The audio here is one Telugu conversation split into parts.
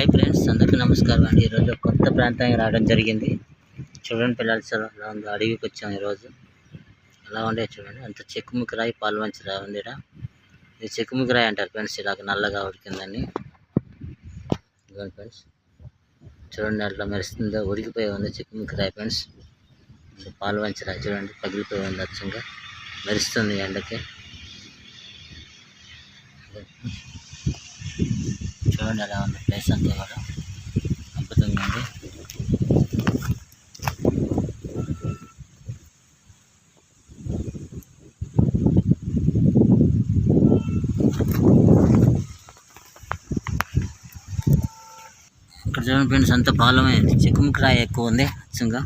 హాయ్ ఫ్రెండ్స్, అందరికీ నమస్కారం అండి. ఈరోజు కొత్త ప్రాంతానికి రావడం జరిగింది. చూడండి పిల్లలు, చాలా ఉంది. అడవికి వచ్చాము ఈరోజు. ఎలా ఉండే చూడండి, అంత చెక్కుముక్కరాయి పాల్వంచి రా ఉంది. ఇది చెక్కుముక్కరాయి అంటారు ఫ్రెండ్స్, ఇలాగ నల్లగా ఉడికిందని. ఇదిగోండి ఫ్రెండ్స్, చూడండి అట్లా మెరుస్తుందో, ఉడికిపోయి ఉంది చెక్కుముక్కరాయి ఫ్రెండ్స్. పాల్వంచి రాయి చూడండి, పగిలిపోయి ఉంది, అచ్చంగా మెరుస్తుంది ఎండకి. చూడండి ఎలా ఉంది ప్లేస్ అంతా కూడా అద్భుతంగా ఉంది. ఇక్కడ చూడండి ఫ్రెండ్స్, అంత పాలమే, చెక్కుముక్కరాయి ఎక్కువ ఉంది అచ్చంగా.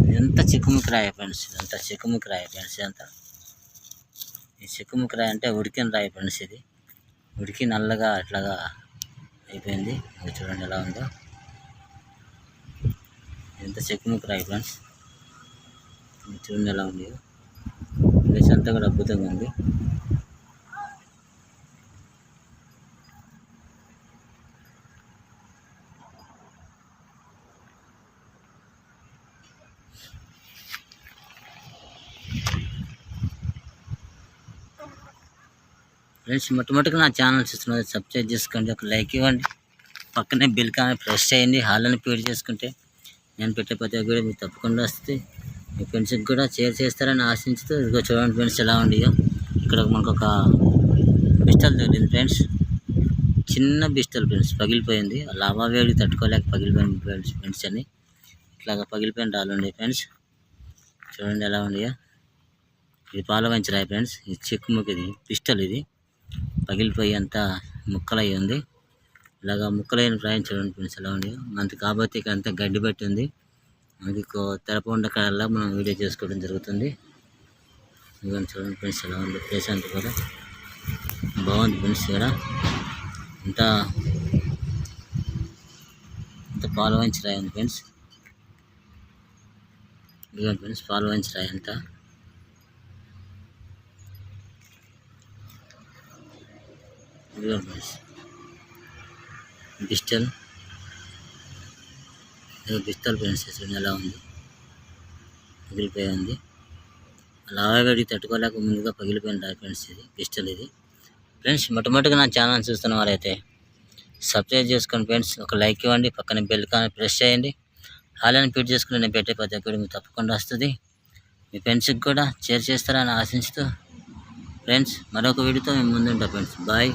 ఇదంతా చెక్కుముక్కరాయి ఫ్రెండ్స్, ఇదంతా చెక్కుముక్కరాయి ఫ్రెండ్స్. ఇదంతా ఈ చెక్కుముక్కరాయి అంటే ఉడికిన రాయి ఫ్రెండ్స్. ఇది ఉడికి నల్లగా అట్లాగా అయిపోయింది. అది చూడండి ఎలా ఉందో. ఎంత చెక్కుముక్కరాయి ఫ్రెండ్స్, చూడండి ఎలా ఉంది. ప్లేస్ అంతా కూడా అద్భుతంగా ఉంది. ఫ్రెండ్స్, మొట్టమొదటిగా నా ఛానల్ చూస్తున్నది సబ్స్క్రైబ్ చేసుకోండి, ఒక లైక్ ఇవ్వండి, పక్కనే బెల్ కానీ ప్రెస్ చేయండి. హాల్ని ఫీడ్ చేసుకుంటే నేను పెట్టే ప్రతి ఒక్కటి మీకు తప్పకుండా వస్తుంది. మీ ఫ్రెండ్స్కి కూడా షేర్ చేస్తారని ఆశించుతూ, ఇదిగో చూడండి ఫ్రెండ్స్ ఎలా ఉండియో. ఇక్కడ మనకు ఒక పిస్టల్ తగిలింది ఫ్రెండ్స్, చిన్న పిస్టల్ ఫ్రెండ్స్, పగిలిపోయింది. లావా వేడికి తట్టుకోలేక పగిలిపోయింది ఫ్రెండ్స్ అని ఇట్లాగా పగిలిపోయిన రాళ్ళు ఉండే ఫ్రెండ్స్. చూడండి ఎలా ఉండియో. ఇది పాలవంచి రాయి ఫ్రెండ్స్, ఇది చెక్కుముక్క, ఇది పిస్టల్, ఇది పగిలిపోయి అంతా ముక్కలయ్యి ఉంది. ఇలాగా ముక్కలైన రాయి చూడండి ఫ్రెండ్స్ ఎలా ఉంది. మనకి కాబట్టి ఇక్కడ అంతా గడ్డి పెట్టి ఉంది. మనకి తెరపండ కడల్లా మనం వీడియో చేసుకోవడం జరుగుతుంది. ఇవన్నీ చూడండి ఫ్రెండ్స్ ఎలా ఉంది. ప్లేస్ అంతా కూడా బాగుంది ఫ్రెండ్స్. ఇక్కడ అంతా పాలవంచి రాయి ఉంది ఫ్రెండ్స్. ఇదిగోండి ఫ్రెండ్స్, పాలవంచి రాయి అంతా. ఇదిగోండి ఫ్రెండ్స్, పిస్టల్ ఫ్రెండ్స్, చూడండి ఎలా ఉంది, పగిలిపోయి ఉంది. లావాగడికి తట్టుకోలేక ముందుగా పగిలిపోయిన రాయి ఫ్రెండ్స్. ఇది పిస్టల్. ఇది ఫ్రెండ్స్, మొట్టమొదటిగా నా ఛానల్ చూస్తున్న వారైతే సబ్స్క్రైబ్ చేసుకోండి ఫ్రెండ్స్, ఒక లైక్ ఇవ్వండి, పక్కన బెల్ కానీ ప్రెస్ చేయండి. హాల్ని ఫీడ్ చేసుకుని నేను పెట్టే ప్రతి ఒక్కటి మీకు తప్పకుండా వస్తుంది. మీ ఫ్రెండ్స్కి కూడా షేర్ చేస్తారని ఆశించుతూ ఫ్రెండ్స్, మరొక వీడియోతో మేము ముందుంటాం ఫ్రెండ్స్. బాయ్.